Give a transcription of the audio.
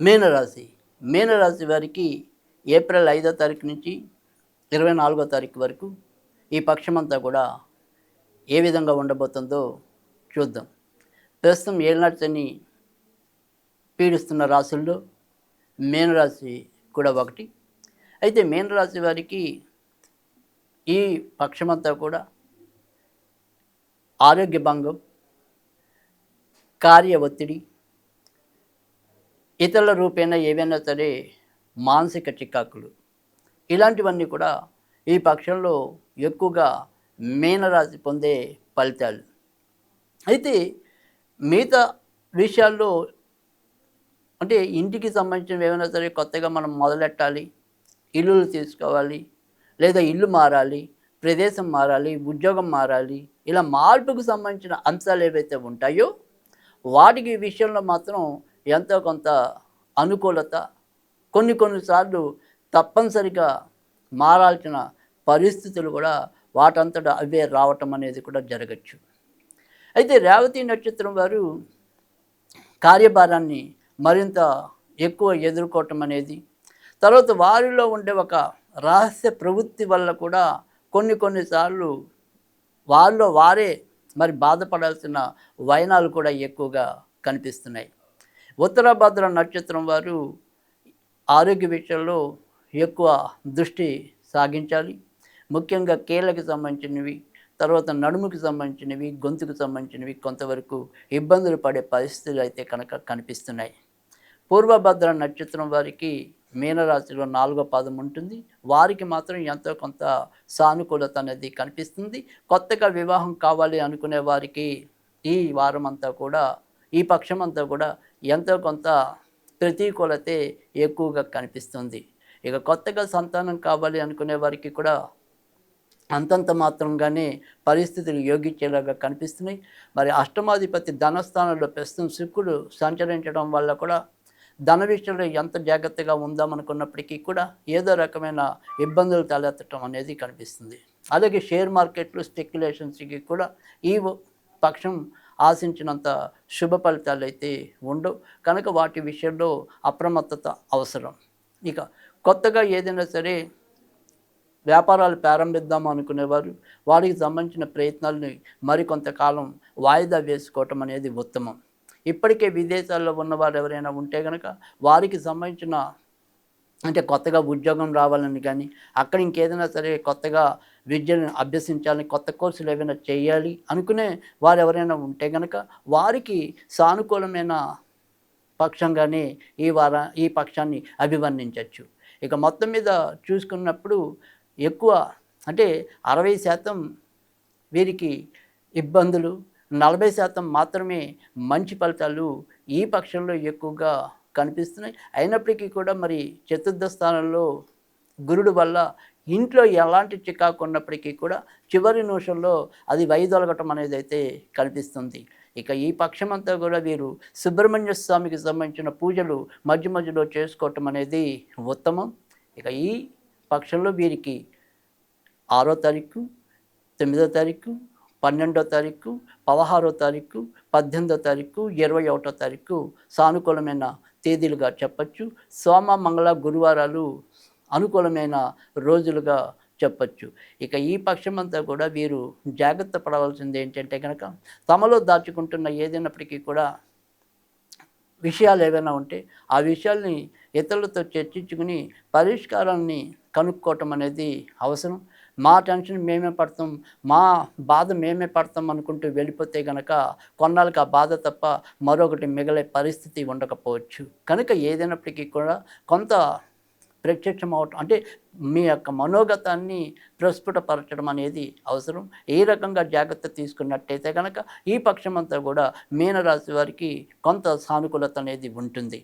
మీనరాశి. మీనరాశి వారికి ఏప్రిల్ 5వ తారీఖు నుంచి 24వ తారీఖు వరకు ఈ పక్షమంతా కూడా ఏ విధంగా ఉండబోతుందో చూద్దాం. ప్రస్తుతం ఏలినాటి శని పీడిస్తున్న రాశుల్లో మీనరాశి కూడా ఒకటి. అయితే మీనరాశి వారికి ఈ పక్షమంతా కూడా ఆరోగ్య భంగం, కార్య ఒత్తిడి, ఇతరుల రూపేణా ఏవైనా సరే మానసిక చికాకులు ఇలాంటివన్నీ కూడా ఈ పక్షంలో ఎక్కువగా మీనరాశి పొందే ఫలితాలు. అయితే మిగతా విషయాల్లో అంటే ఇంటికి సంబంధించినవి ఏమైనా సరే కొత్తగా మనం మొదలెట్టాలి, ఇల్లులు తీసుకోవాలి, లేదా ఇల్లు మారాలి, ప్రదేశం మారాలి, ఉద్యోగం మారాలి, ఇలా మార్పుకు సంబంధించిన అంశాలు ఏవైతే ఉంటాయో వాటికి విషయంలో మాత్రం ఎంతో కొంత అనుకూలత, కొన్నిసార్లు తప్పనిసరిగా మారాల్సిన పరిస్థితులు కూడా వాటంతట అవే రావటం అనేది కూడా జరగచ్చు. అయితే రేవతి నక్షత్రం వారు కార్యభారాన్ని మరింత ఎక్కువ ఎదుర్కోవటం అనేది, తర్వాత వారిలో ఉండే ఒక రహస్య ప్రవృత్తి వల్ల కూడా కొన్నిసార్లు వారిలో వారే మరి బాధపడాల్సిన వైనాలు కూడా ఎక్కువగా కనిపిస్తున్నాయి. ఉత్తరాభద్ర నక్షత్రం వారు ఆరోగ్య విషయంలో ఎక్కువ దృష్టి సాగించాలి. ముఖ్యంగా కీళ్ళకి సంబంధించినవి, తర్వాత నడుముకి సంబంధించినవి, గొంతుకు సంబంధించినవి కొంతవరకు ఇబ్బందులు పడే పరిస్థితులు అయితే కనుక కనిపిస్తున్నాయి. పూర్వభద్ర నక్షత్రం వారికి మీనరాశిలో 4వ పాదం ఉంటుంది. వారికి మాత్రం ఎంతో కొంత సానుకూలత అనేది కనిపిస్తుంది. కొత్తగా వివాహం కావాలి అనుకునే వారికి ఈ వారం అంతా కూడా, ఈ పక్షం అంతా కూడా ఎంతో కొంత ప్రతికూలతే ఎక్కువగా కనిపిస్తుంది. ఇక కొత్తగా సంతానం కావాలి అనుకునే వారికి కూడా అంతంత మాత్రంగానే పరిస్థితులు యోగించేలాగా కనిపిస్తున్నాయి. మరి అష్టమాధిపతి ధనస్థానంలో ప్రస్తుతం శుక్రుడు సంచరించడం వల్ల కూడా ధన విషయంలో ఎంత జాగ్రత్తగా ఉందామనుకున్నప్పటికీ కూడా ఏదో రకమైన ఇబ్బందులు తలెత్తడం అనేది కనిపిస్తుంది. అలాగే షేర్ మార్కెట్లు, స్పెక్యులేషన్స్కి కూడా ఈ పక్షం ఆశించినంత శుభ ఫలితాలు అయితే ఉండవు. కనుక వాటి విషయంలో అప్రమత్తత అవసరం. ఇక కొత్తగా ఏదైనా సరే వ్యాపారాలు ప్రారంభిద్దాం అనుకునేవారు వారికి సంబంధించిన ప్రయత్నాలని మరికొంతకాలం వాయిదా వేసుకోవటం అనేది ఉత్తమం. ఇప్పటికే విదేశాల్లో ఉన్నవారు ఎవరైనా ఉంటే కనుక వారికి సంబంధించిన అంటే కొత్తగా ఉద్యోగం రావాలని కానీ, అక్కడ ఇంకేదైనా సరే కొత్తగా విద్యను అభ్యసించాలని, కొత్త కోర్సులు ఏవైనా చేయాలి అనుకునే వారు ఎవరైనా ఉంటే కనుక వారికి సానుకూలమైన పక్షంగానే ఈ పక్షాన్ని అభివర్ణించవచ్చు. ఇక మొత్తం మీద చూసుకున్నప్పుడు ఎక్కువ అంటే 60% వీరికి ఇబ్బందులు, 40% మాత్రమే మంచి ఫలితాలు ఈ పక్షంలో ఎక్కువగా కనిపిస్తున్నాయి. అయినప్పటికీ కూడా మరి చతుర్థ స్థానంలో గురుడు వల్ల ఇంట్లో ఎలాంటి చికాకు ఉన్నప్పటికీ కూడా చివరి నిమిషంలో అది వైదొలగటం అనేది అయితే కనిపిస్తుంది. ఇక ఈ పక్షమంతా కూడా వీరు సుబ్రహ్మణ్య స్వామికి సంబంధించిన పూజలు మధ్యలో చేసుకోవటం అనేది ఉత్తమం. ఇక ఈ పక్షంలో వీరికి 6వ తారీఖు, 9వ తారీఖు, 12వ తారీఖు, 16వ తారీఖు, 18వ తారీఖు, 21వ తారీఖు సానుకూలమైన తేదీలుగా చెప్పచ్చు. సోమ, మంగళ, గురువారాలు అనుకూలమైన రోజులుగా చెప్పచ్చు. ఇక ఈ పక్షమంతా కూడా వీరు జాగ్రత్త పడవలసింది ఏంటంటే కనుక తమలో దాచుకుంటున్న ఏదైనప్పటికీ కూడా విషయాలు ఏవైనా ఉంటే ఆ విషయాల్ని ఇతరులతో చర్చించుకుని పరిష్కారాన్ని కనుక్కోవటం అనేది అవసరం. మా టెన్షన్ మేమే పడతాం, మా బాధ మేమే పడతాం అనుకుంటూ వెళ్ళిపోతే కనుక కొన్నాళ్ళకి ఆ బాధ తప్ప మరొకటి మిగిలే పరిస్థితి ఉండకపోవచ్చు. కనుక ఏదైనప్పటికీ కూడా కొంత ప్రత్యక్షం అవటం అంటే మీ యొక్క మనోగతాన్ని ప్రస్ఫుటపరచడం అనేది అవసరం. ఏ రకంగా జాగ్రత్త తీసుకున్నట్టయితే కనుక ఈ పక్షమంతా కూడా మీనరాశి వారికి కొంత సానుకూలత అనేది ఉంటుంది.